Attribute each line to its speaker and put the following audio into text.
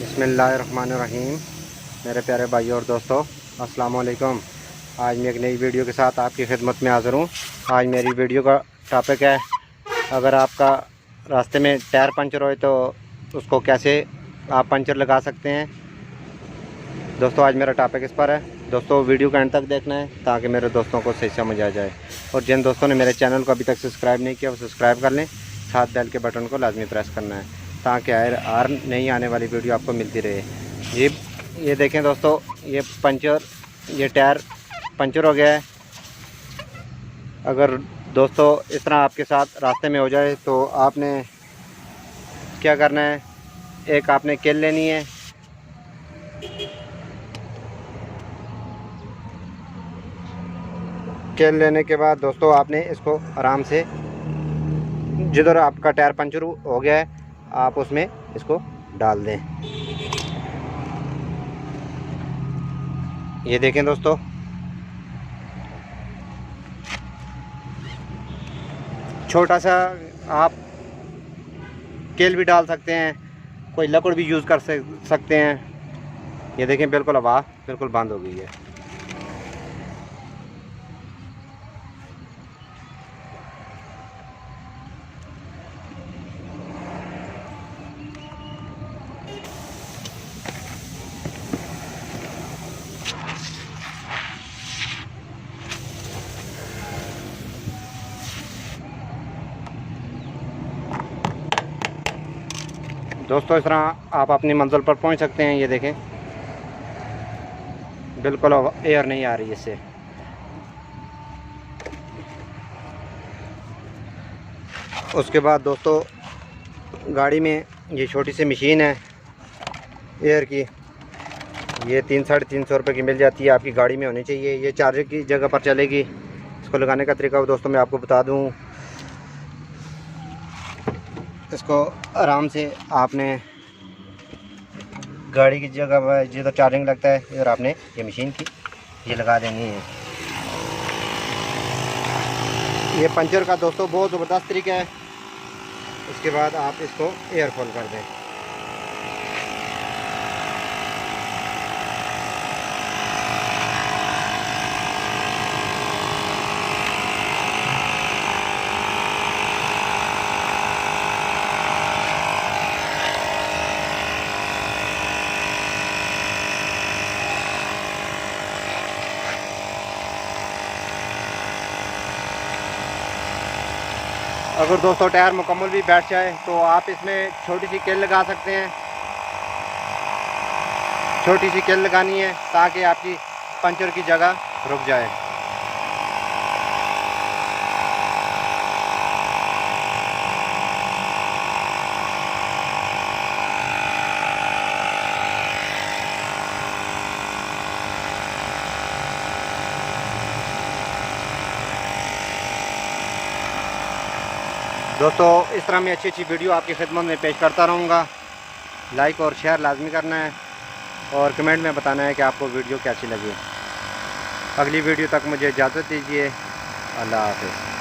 Speaker 1: बिस्मिल्लाहिर्रहमानिर्रहीम। मेरे प्यारे भाई और दोस्तों, अस्सलाम वालेकुम। आज मैं एक नई वीडियो के साथ आपकी खिदमत में हाज़िर हूँ। आज मेरी वीडियो का टॉपिक है, अगर आपका रास्ते में टायर पंचर हो तो उसको कैसे आप पंचर लगा सकते हैं। दोस्तों, आज मेरा टॉपिक इस पर है। दोस्तों, वीडियो का एंड तक देखना है ताकि मेरे दोस्तों को सही समझ आ जाए। और जिन दोस्तों ने मेरे चैनल को अभी तक सब्सक्राइब नहीं किया वो सब्सक्राइब कर लें, साथ बेल के बटन को लाजमी प्रेस करना है ताकि हर नई आने वाली वीडियो आपको मिलती रहे। ये देखें दोस्तों, ये टायर पंचर हो गया है। अगर दोस्तों इस तरह आपके साथ रास्ते में हो जाए तो आपने क्या करना है, एक आपने किल लेनी है। किल लेने के बाद दोस्तों आपने इसको आराम से, जिधर आपका टायर पंचर हो गया है आप उसमें इसको डाल दें। ये देखें दोस्तों, छोटा सा आप केल भी डाल सकते हैं, कोई लकड़ भी यूज़ कर सकते हैं। ये देखें, बिल्कुल हवा बिल्कुल बंद हो गई है। दोस्तों, इस तरह आप अपनी मंजिल पर पहुंच सकते हैं। ये देखें, बिल्कुल एयर नहीं आ रही इससे। उसके बाद दोस्तों, गाड़ी में ये छोटी सी मशीन है एयर की, ये 300-350 रुपये की मिल जाती है, आपकी गाड़ी में होनी चाहिए। ये चार्जर की जगह पर चलेगी। इसको लगाने का तरीका दोस्तों मैं आपको बता दूं। इसको आराम से आपने गाड़ी की जगह पर जिधर चार्जिंग लगता है इधर आपने ये मशीन की ये लगा देनी है। ये पंचर का दोस्तों बहुत ज़बरदस्त तरीका है। उसके बाद आप इसको एयर फुल कर दें। अगर दोस्तों टायर मुकम्मल भी बैठ जाए तो आप इसमें छोटी सी किल लगा सकते हैं। छोटी सी किल लगानी है ताकि आपकी पंचर की जगह रुक जाए। दोस्तों, इस तरह मैं अच्छी वीडियो आपकी खिदमत में पेश करता रहूँगा। लाइक और शेयर लाजमी करना है और कमेंट में बताना है कि आपको वीडियो कैसी लगी। अगली वीडियो तक मुझे इजाज़त दीजिए। अल्लाह हाफ़िज़।